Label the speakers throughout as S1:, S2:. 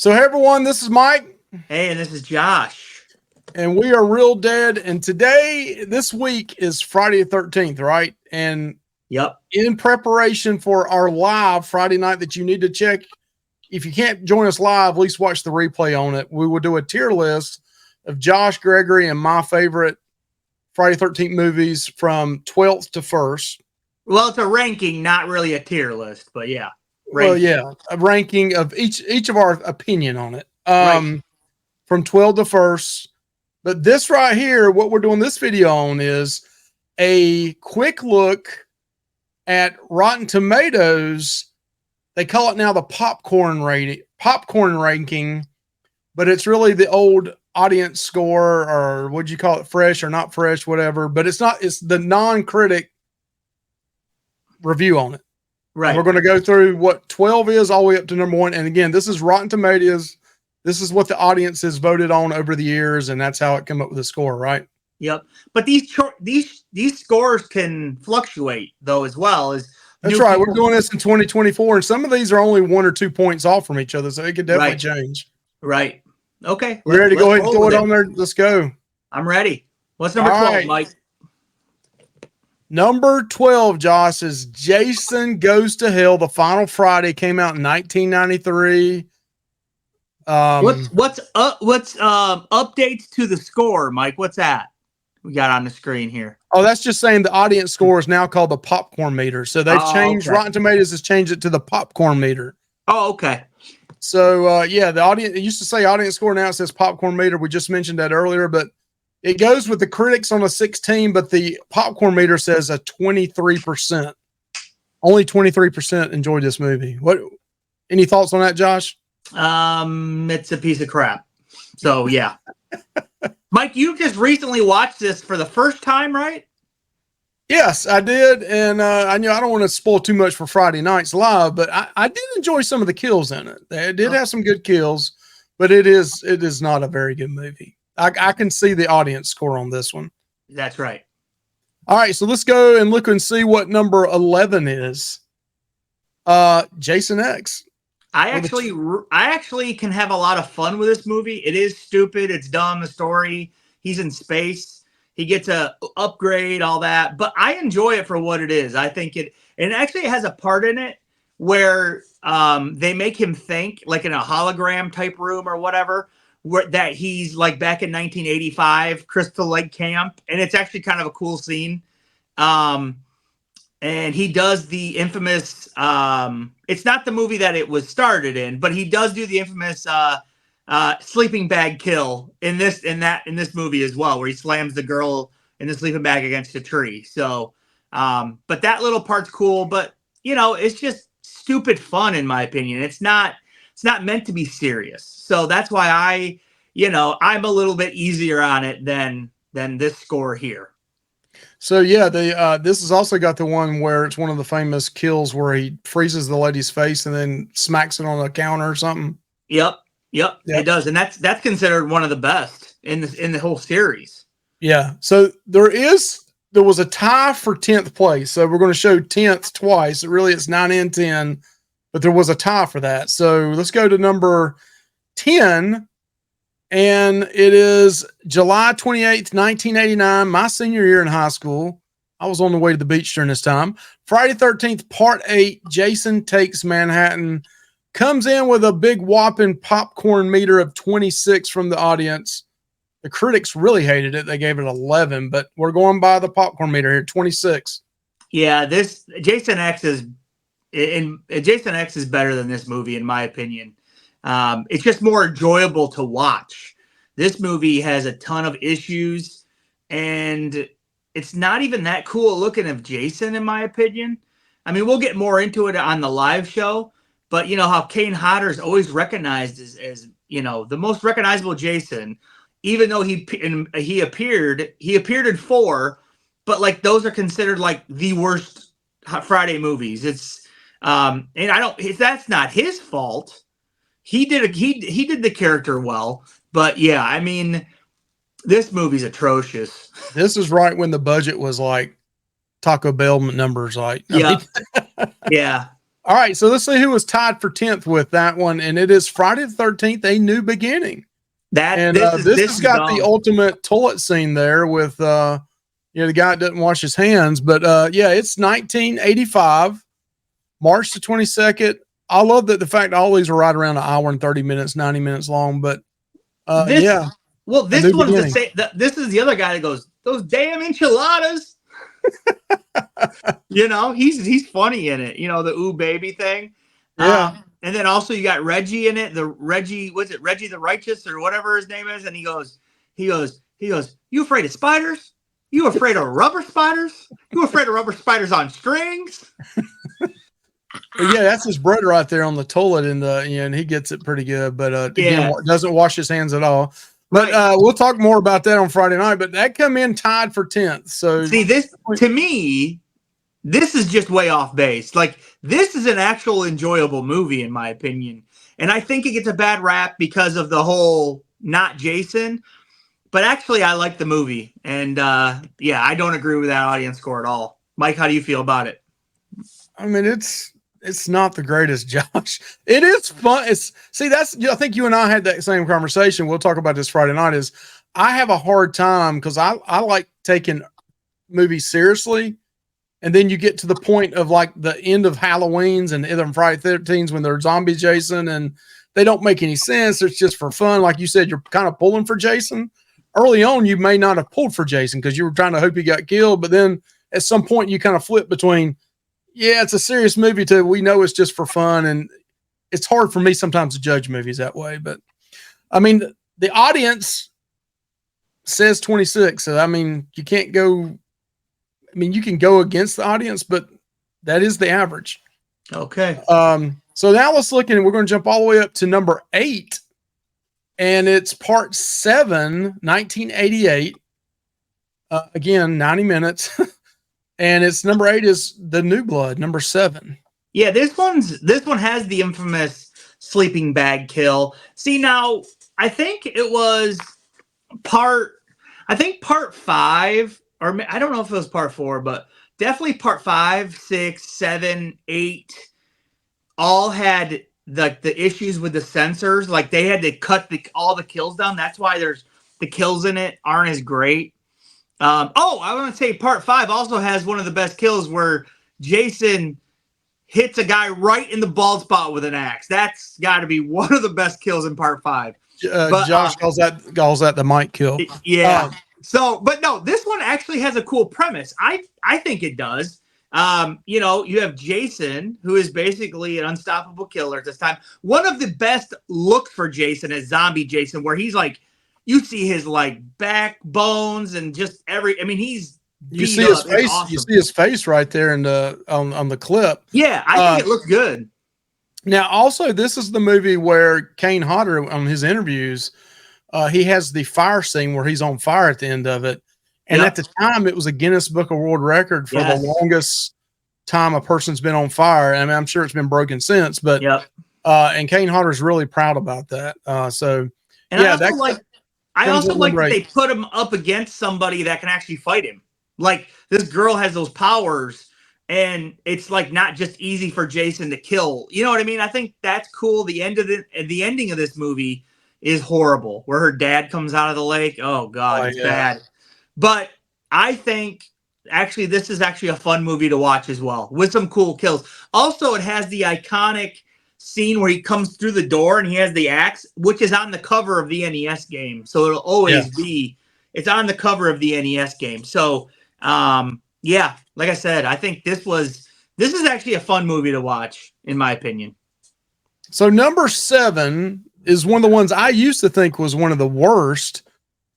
S1: So, hey everyone, this is Mike.
S2: Hey, and this is Josh.
S1: And we are Real Dead. And this week is Friday the 13th, right? And
S2: Yep.
S1: In preparation for our live Friday night that you need to check, if you can't join us live, at least watch the replay on it. We will do a tier list of Josh, Gregory, and my favorite Friday 13th movies from 12th to 1st.
S2: Well, it's a ranking, not really a tier list, but yeah.
S1: Well, yeah, a ranking of each of our opinion on it.
S2: Right.
S1: From 12 to 1st. But this right here, what we're doing this video on is a quick look at Rotten Tomatoes. They call it now the popcorn ranking, but it's really the old audience score, or what'd you call it, fresh or not fresh, whatever. But it's not, it's the non-critic review on it.
S2: Right.
S1: And we're going to go through what 12 is all the way up to number 1. And again, this is Rotten Tomatoes. This is what the audience has voted on over the years, and that's how it came up with a score, right?
S2: Yep. But these scores can fluctuate though as well.
S1: That's right. We're doing this in 2024, and some of these are only 1 or 2 points off from each other, so it could definitely change.
S2: Right. Okay.
S1: You ready to go ahead and throw it on there? Let's go.
S2: I'm ready. What's number 12, Mike?
S1: Number 12, Josh, is Jason Goes to Hell. The Final Friday came out in 1993.
S2: What's updates to the score, Mike? What's that we got on the screen here?
S1: Oh, that's just saying the audience score is now called the Popcornmeter. So they've changed. Okay. Rotten Tomatoes has changed it to the Popcornmeter.
S2: Oh, okay.
S1: So yeah, the audience, it used to say audience score, now it says Popcornmeter. We just mentioned that earlier, but it goes with the critics on a 16, but the Popcornmeter says a 23%. Only 23% enjoyed this movie. Any thoughts on that, Josh?
S2: It's a piece of crap. So yeah. Mike, you just recently watched this for the first time, right?
S1: Yes, I did. And I knew I don't want to spoil too much for Friday night's live, but I did enjoy some of the kills in it. It did have some good kills, but it is not a very good movie. I can see the audience score on this one.
S2: That's right.
S1: All right, so let's go and look and see what number 11 is. Jason X.
S2: I actually can have a lot of fun with this movie. It is stupid. It's dumb. The story. He's in space. He gets a upgrade, all that. But I enjoy it for what it is. I think it actually has a part in it where they make him think, like in a hologram type room or whatever, that he's like back in 1985 Crystal Lake Camp. And it's actually kind of a cool scene. And he does the infamous, it's not the movie that it was started in, but he does do the infamous sleeping bag kill in this movie as well, where he slams the girl in the sleeping bag against a tree. So, but that little part's cool, but you know, it's just stupid fun in my opinion. It's not meant to be serious. So that's why I'm a little bit easier on it than this score here.
S1: So yeah, this has also got the one where it's one of the famous kills where he freezes the lady's face and then smacks it on a counter or something.
S2: Yep, it does, and that's considered one of the best in the whole series.
S1: Yeah. So there was a tie for 10th place. So we're going to show 10th twice. It's 9 and 10, but there was a tie for that. So let's go to number 10. And it is July 28th, 1989, my senior year in high school. I was on the way to the beach during this time. Friday 13th, Part 8, Jason Takes Manhattan, comes in with a big whopping popcorn meter of 26 from the audience. The critics really hated it. They gave it 11, but we're going by the popcorn meter here, 26.
S2: Yeah, this Jason X is better than this movie, in my opinion. It's just more enjoyable to watch. This movie has a ton of issues, and it's not even that cool looking of Jason, in my opinion. I mean, we'll get more into it on the live show, but you know how Kane Hodder is always recognized as you know, the most recognizable Jason, even though he appeared in 4, but like those are considered like the worst Friday movies. It's and that's not his fault. He did the character well, but yeah, I mean, this movie's atrocious.
S1: This is right when the budget was like Taco Bell numbers, like
S2: yeah, yeah.
S1: All right, so let's see who was tied for 10th with that one, and it is Friday the 13th, A New Beginning. And this has got the ultimate toilet scene there with the guy that doesn't wash his hands. But yeah, it's 1985, March the 22nd. I love that the fact all these are right around an hour and 30 minutes, 90 minutes long. But yeah.
S2: Well, this one's the same. This is the other guy that goes, those damn enchiladas. He's funny in it. The ooh baby thing.
S1: Yeah.
S2: And then also you got Reggie in it. Reggie the Righteous or whatever his name is. And he goes, you afraid of spiders? You afraid of rubber spiders? You afraid of rubber spiders on strings?
S1: Yeah, that's his brother right there on the toilet and he gets it pretty good. But again, doesn't wash his hands at all. But we'll talk more about that on Friday night. But that come in tied for 10th. So
S2: see, this to me, this is just way off base. Like, this is an actual enjoyable movie, in my opinion. And I think it gets a bad rap because of the whole not Jason. But actually, I like the movie. And I don't agree with that audience score at all. Mike, how do you feel about it?
S1: I mean, it's not the greatest, Josh. It is fun. I think you and I had that same conversation. We'll talk about this Friday night. Is I have a hard time because I like taking movies seriously. And then you get to the point of like the end of Halloween's and either Friday 13's when they're zombie Jason and they don't make any sense. It's just for fun. Like you said, you're kind of pulling for Jason. Early on, you may not have pulled for Jason because you were trying to hope he got killed. But then at some point you kind of flip between, it's a serious movie too. We know it's just for fun. And it's hard for me sometimes to judge movies that way. But I mean, the audience says 26. So, I mean, you can't go. I mean, you can go against the audience, but that is the average.
S2: Okay.
S1: So now let's look and we're going to jump all the way up to number 8. And it's part 7, 1988. Again, 90 minutes. And it's number 8 is The New Blood, number 7.
S2: Yeah, this one has the infamous sleeping bag kill. See, now I think it was part 5, or I don't know if it was part 4, but definitely part 5, 6, 7, 8 all had the issues with the censors. Like, they had to cut all the kills down. That's why the kills in it aren't as great. I want to say part 5 also has one of the best kills where Jason hits a guy right in the bald spot with an axe. That's got to be one of the best kills in part 5.
S1: Josh calls that the Mike kill.
S2: Yeah. But no, this one actually has a cool premise. I think it does. You have Jason, who is basically an unstoppable killer at this time. One of the best looks for Jason is zombie Jason, where he's like, you see his like backbones and just he's
S1: you see his face. Awesome. You see his face right there on the clip.
S2: Yeah, I think it looks good.
S1: Now, also, this is the movie where Kane Hodder on his interviews, he has the fire scene where he's on fire at the end of it. And at the time, it was a Guinness Book of World Record for the longest time a person's been on fire. I mean, I'm sure it's been broken since, but and Kane Hodder's really proud about that.
S2: I also like that they put him up against somebody that can actually fight him. Like, this girl has those powers, and it's like not just easy for Jason to kill. You know what I mean? I think that's cool. The ending of this movie is horrible, where her dad comes out of the lake. Oh God, it's bad. But I think actually this is actually a fun movie to watch as well, with some cool kills. Also, it has the iconic scene where he comes through the door and he has the axe, which is on the cover of the NES game. So it'll always be, it's on the cover of the NES game. So, like I said, I think this is actually a fun movie to watch, in my opinion.
S1: So number 7 is one of the ones I used to think was one of the worst.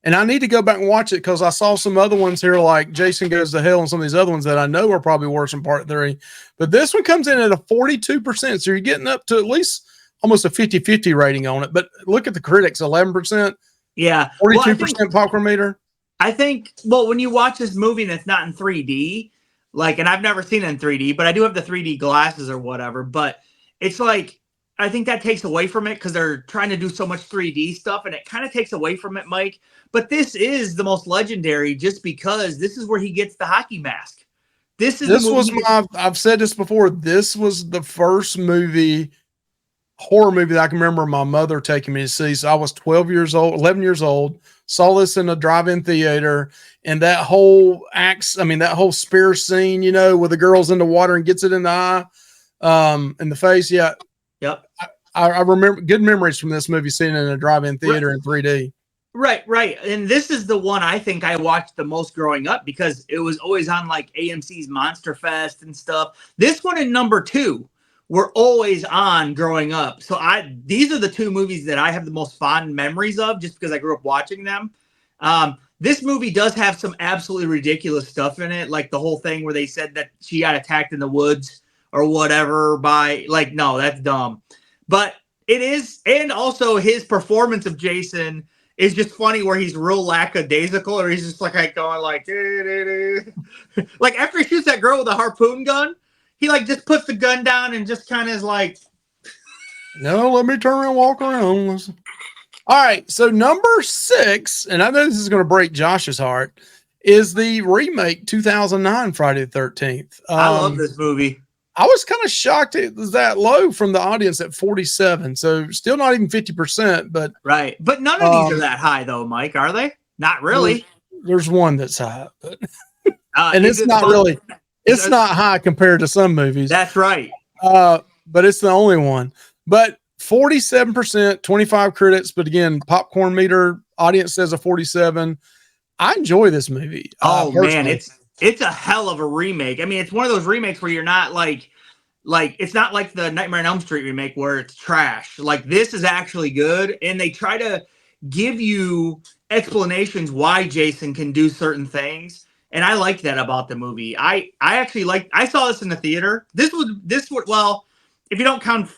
S1: And I need to go back and watch it because I saw some other ones here like Jason Goes to Hell and some of these other ones that I know are probably worse than part 3. But this one comes in at a 42%. So you're getting up to at least almost a 50-50 rating on it. But look at the critics, 11%.
S2: Yeah.
S1: 42% popcorn meter.
S2: I think, when you watch this movie and it's not in 3D, and I've never seen it in 3D, but I do have the 3D glasses or whatever. But it's like, I think that takes away from it because they're trying to do so much 3D stuff, and it kind of takes away from it, Mike. But this is the most legendary just because this is where he gets the hockey mask. This is
S1: This
S2: the
S1: was
S2: movie.
S1: I've said this before. This was the first horror movie that I can remember my mother taking me to see. So I was 11 years old, saw this in a drive-in theater, and that whole that whole spear scene, where the girl's in the water and gets it in the eye, in the face. Yeah.
S2: Yep.
S1: I remember good memories from this movie, seeing it in a drive-in theater in 3D.
S2: Right. And this is the one I think I watched the most growing up because it was always on like AMC's Monster Fest and stuff. This one and number 2 were always on growing up. So these are the 2 movies that I have the most fond memories of just because I grew up watching them. This movie does have some absolutely ridiculous stuff in it, like the whole thing where they said that she got attacked in the woods or whatever no, that's dumb. But it is, and also his performance of Jason is just funny where he's real lackadaisical, or he's just like going like, like after he shoots that girl with a harpoon gun, he like just puts the gun down and just kind of is like,
S1: no, let me turn around and walk around. Listen. All right. So number 6, and I know this is going to break Josh's heart, is the remake 2009 Friday the 13th.
S2: I love this movie.
S1: I was kind of shocked it was that low from the audience at 47. So still not even 50%, but
S2: right. But none of these are that high though, Mike, are they? Not really.
S1: There's one that's high, but and it's not really, it's not high compared to some movies.
S2: That's right.
S1: But it's the only one. But 47%, 25 critics, but again, Popcornmeter audience says a 47. I enjoy this movie.
S2: Oh man, it's a hell of a remake. I mean, it's one of those remakes where you're not like it's not like the Nightmare on Elm Street remake where it's trash. Like this is actually good, and they try to give you explanations why Jason can do certain things, and I like that about the movie. I actually I saw this in the theater. This would well, if you don't count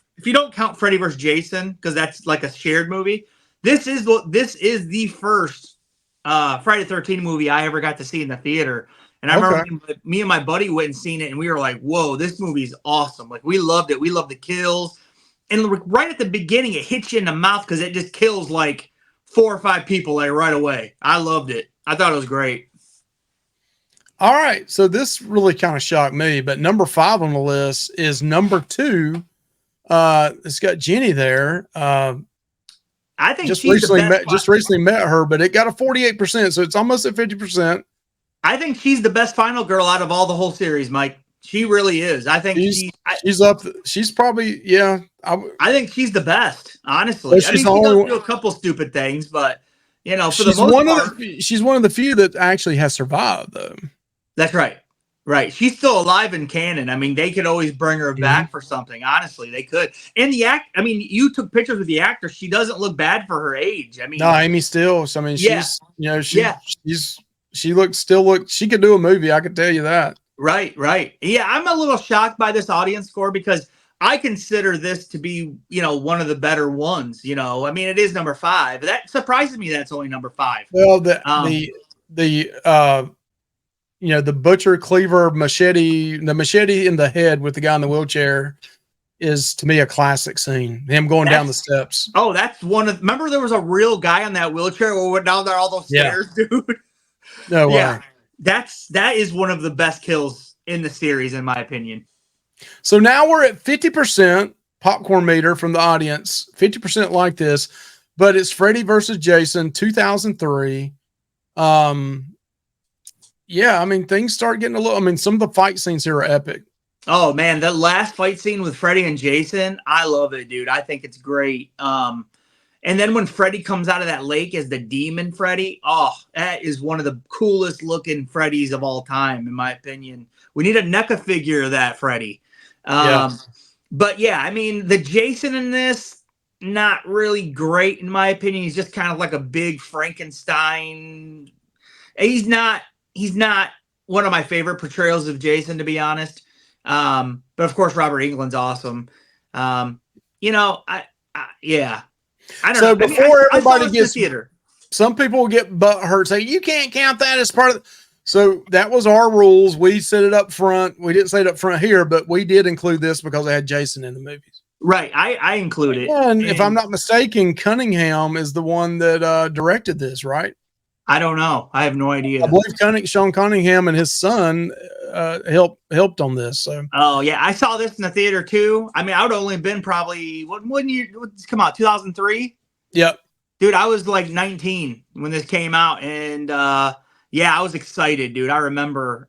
S2: Freddy vs. Jason because that's like a shared movie. This is the first Friday the 13th movie I ever got to see in the theater. And I remember me and my buddy went and seen it, and we were like, whoa, this movie is awesome. Like, we loved it. We loved the kills. And right at the beginning, it hits you in the mouth because it just kills like 4 or 5 people like right away. I loved it. I thought it was great.
S1: All right. So this really kind of shocked me, but number 5 on the list is number 2. It's got Jenny there.
S2: I think
S1: just recently met her, but it got a 48%. So it's almost at 50%.
S2: I think she's the best final girl out of all the whole series, Mike. She really is. I think
S1: she's up. She's probably, yeah.
S2: I think she's the best, honestly. I mean, she does do a couple stupid things, but for the most part,
S1: she's one of the few that actually has survived, though.
S2: That's right. Right. She's still alive in canon. I mean, they could always bring her back for something. Honestly, they could. And you took pictures with the actor. She doesn't look bad for her age. I mean,
S1: no, Amy Stills. I mean, she could do a movie. I could tell you that.
S2: Right. Yeah, I'm a little shocked by this audience score because I consider this to be, one of the better ones. I mean, it is number 5. That surprises me that it's only number 5.
S1: Well, the butcher cleaver machete, the machete in the head with the guy in the wheelchair is to me a classic scene. Him going down the steps.
S2: Oh, that's remember there was a real guy on that wheelchair who went down there all those stairs, dude.
S1: No way.
S2: That is one of the best kills in the series, in my opinion.
S1: So now we're at 50% popcorn meter from the audience. 50% like this, but it's Freddy versus Jason, 2003. Yeah, I mean, things start getting some of the fight scenes here are epic.
S2: Oh man, that last fight scene with Freddy and Jason, I love it, dude. I think it's great. And then when Freddy comes out of that lake as the demon Freddy, that is one of the coolest looking Freddys of all time, in my opinion. We need a NECA figure of that Freddy. But yeah, I mean, the Jason in this, not really great, in my opinion. He's just kind of like a big Frankenstein. He's not one of my favorite portrayals of Jason, to be honest. But of course, Robert Englund's awesome. Yeah. I don't know.
S1: Before everybody gets theater, some people will get butt hurt saying you can't count that as part of. So that was our rules. We set it up front. We didn't say it up front here, but we did include this because I had Jason in the movies.
S2: Right. I include it.
S1: And if I'm not mistaken, Cunningham is the one that directed this, right?
S2: I don't know. I have no idea.
S1: I believe Sean Cunningham and his son helped on this. So.
S2: Oh yeah, I saw this in the theater too. I mean, I would have only been probably when you come out 2003.
S1: Yep.
S2: Dude, I was like 19 when this came out, and yeah, I was excited, dude. I remember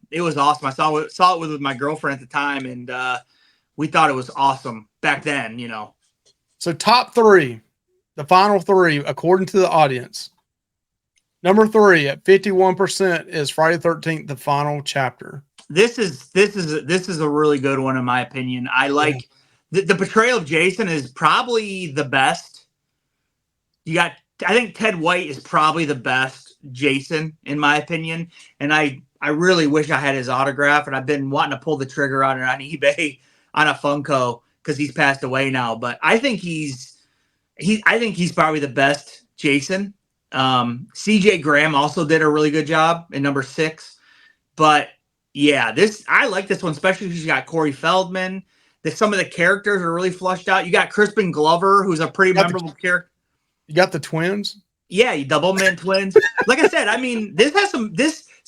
S2: it was awesome. I saw it with my girlfriend at the time, and we thought it was awesome back then, you know.
S1: So top three, the final three, according to the audience. Number 3 at 51% is Friday the 13th, the final chapter.
S2: This is a really good one in my opinion. I like the portrayal of Jason is probably the best. I think Ted White is probably the best Jason in my opinion, and I really wish I had his autograph, and I've been wanting to pull the trigger on it on eBay on a Funko because he's passed away now. But I think he's probably the best Jason. CJ Graham also did a really good job in number 6, but yeah, I like this one, especially because you got Corey Feldman. Some of the characters are really flushed out. You got Crispin Glover, who's a pretty memorable character.
S1: You got the twins?
S2: Yeah, you Doublemint twins. Like I said, I mean,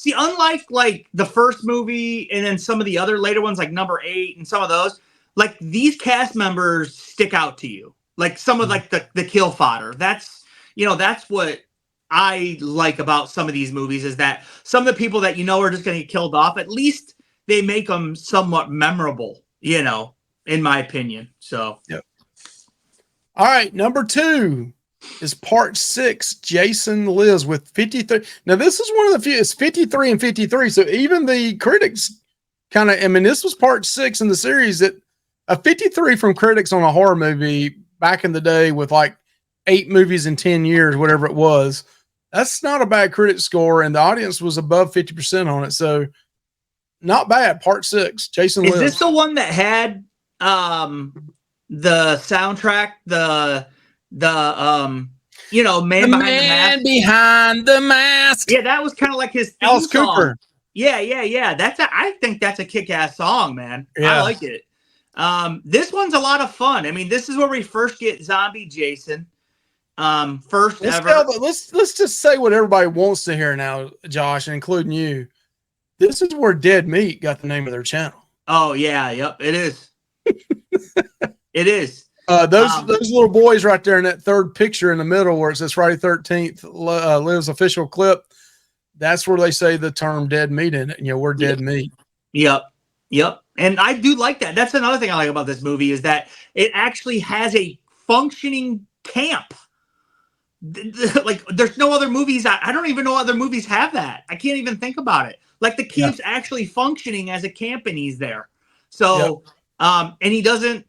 S2: unlike like the first movie and then some of the other later ones, like number 8 and some of those, like these cast members stick out to you. Like some of like the kill fodder. That's what I like about some of these movies is that some of the people that are just going to get killed off, at least they make them somewhat memorable, in my opinion. So,
S1: yep. All right, number 2 is part 6. Jason Lives with 53. Now, this is one of the few. It's 53 and 53. So even the critics kind of. I mean, this was part 6 in the series. That a 53 from critics on a horror movie back in the day with like 8 movies in 10 years, whatever it was. That's not a bad critic score, and the audience was above 50% on it. So not bad. Part 6. Jason Lives.
S2: Is this the one that had the soundtrack? The man behind the mask. Yeah, that was kind of like his theme
S1: Alice
S2: song.
S1: Cooper.
S2: Yeah. I think that's a kick-ass song, man. Yeah. I like it. This one's a lot of fun. I mean, this is where we first get zombie Jason. Let's
S1: just say what everybody wants to hear now, Josh, including you. This is where Dead Meat got the name of their channel.
S2: Oh yeah, yep, it is. It is.
S1: Those little boys right there in that third picture in the middle where it says Friday 13th Lives official clip. That's where they say the term dead meat in it. We're dead meat.
S2: Yep. And I do like that. That's another thing I like about this movie is that it actually has a functioning camp. Like there's no other movies. I don't even know other movies have that. I can't even think about it. Like the camp's actually functioning as a camp and he's there. So, and he doesn't,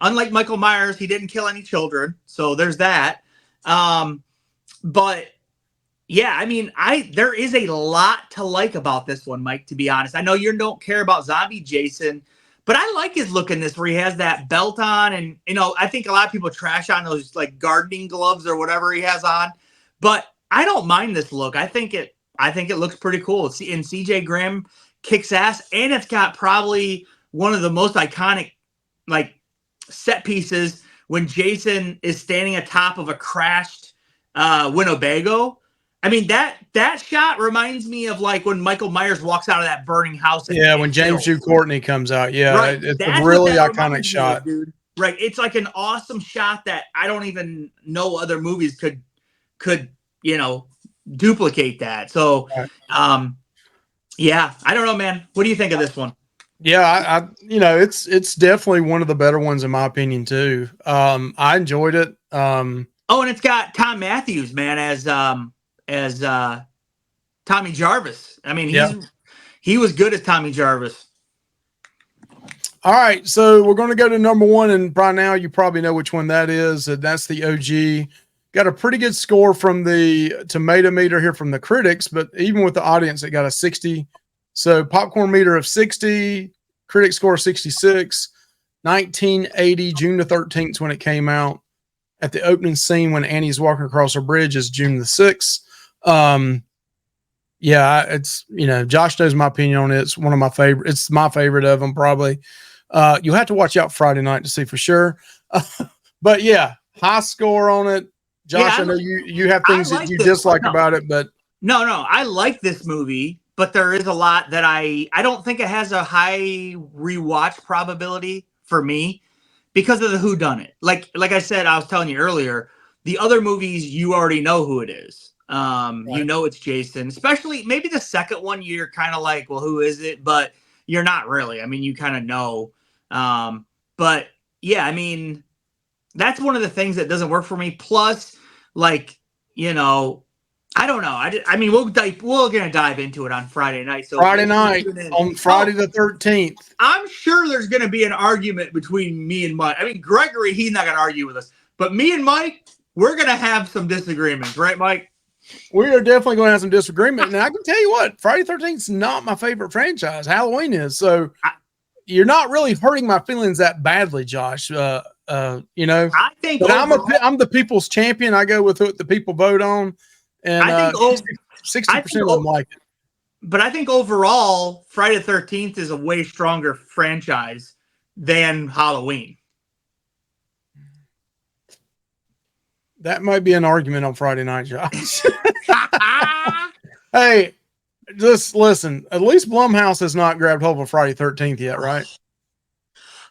S2: unlike Michael Myers, he didn't kill any children. So there's that. But yeah, I mean, there is a lot to like about this one, Mike, to be honest. I know you don't care about zombie Jason, but I like his look in this where he has that belt on. And, I think a lot of people trash on those like gardening gloves or whatever he has on, but I don't mind this look. I think it looks pretty cool. And CJ Graham kicks ass, and it's got probably one of the most iconic like set pieces when Jason is standing atop of a crashed Winnebago. I mean, that shot reminds me of like when Michael Myers walks out of that burning house.
S1: When James Hugh Courtney comes out. Yeah, right. It's a really iconic shot.
S2: Dude. Right. It's like an awesome shot that I don't even know other movies could duplicate that. So, yeah, I don't know, man. What do you think of this one?
S1: Yeah, it's definitely one of the better ones in my opinion too. I enjoyed it.
S2: And it's got Tom Matthews, man, as Tommy Jarvis. I mean, he was good as Tommy Jarvis.
S1: All right, so we're going to go to number 1, and by now you probably know which one that is. That's the OG. Got a pretty good score from the tomato meter here from the critics, but even with the audience, it got a 60. So popcorn meter of 60, critic score 66, 1980, June the 13th when it came out. At the opening scene when Annie's walking across her bridge is June the 6th. It's, Josh knows my opinion on it. It's one of my favorite. It's my favorite of them probably. You'll have to watch out Friday night to see for sure. But yeah, high score on it. Josh,
S2: Yeah,
S1: I know you have things that
S2: like
S1: you
S2: this
S1: dislike
S2: one. No.
S1: about it, but
S2: No, I like this movie, but there is a lot that I don't think it has a high rewatch probability for me because of the whodunit. Like I said, I was telling you earlier, the other movies you already know who it is.
S1: right.
S2: You know it's Jason. Especially maybe the second one, you're kind of like, well, who is it? But you're not really. I mean, you kind of know. But yeah, I mean, that's one of the things that doesn't work for me. Plus, like, you know, I don't know. I mean, we're gonna dive into it on Friday night. So
S1: Friday night on Friday the 13th.
S2: I'm sure there's gonna be an argument between me and Mike. I mean, Gregory, he's not gonna argue with us, but me and Mike, we're gonna have some disagreements, right, Mike?
S1: We are definitely going to have some disagreement. And I can tell you what, Friday 13th is not my favorite franchise. Halloween is. So you're not really hurting my feelings that badly, Josh. You know,
S2: I think
S1: but I'm the people's champion. I go with what the people vote on. And
S2: I think
S1: 60% of them like it.
S2: But I think overall, Friday the 13th is a way stronger franchise than Halloween.
S1: That might be an argument on Friday night, Josh. Hey, just listen. At least Blumhouse has not grabbed hold of Friday 13th yet, right?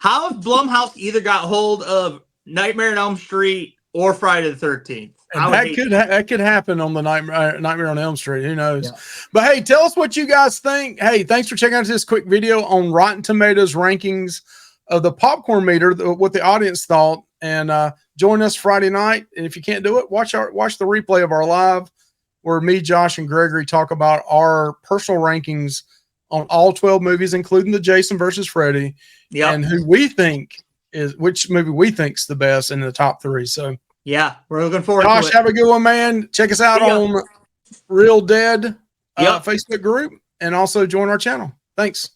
S2: How if Blumhouse either got hold of Nightmare on Elm Street or Friday the 13th?
S1: And that could happen on the Nightmare on Elm Street. Who knows? Yeah. But hey, tell us what you guys think. Hey, thanks for checking out this quick video on Rotten Tomatoes rankings of the popcorn meter, what the audience thought. And join us Friday night. And if you can't do it, watch the replay of our live where me, Josh, and Gregory talk about our personal rankings on all 12 movies, including the Jason versus Freddy, and who we think which movie we think's the best in the top 3. So
S2: yeah, we're looking forward
S1: Josh,
S2: to it.
S1: Have a good one, man. Check us out on Real Dead Facebook group and also join our channel. Thanks.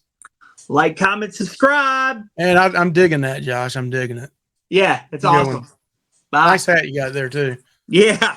S2: Like, comment, subscribe.
S1: And I'm digging that, Josh. I'm digging it.
S2: Yeah, it's awesome.
S1: Bye. Nice hat you got there, too.
S2: Yeah.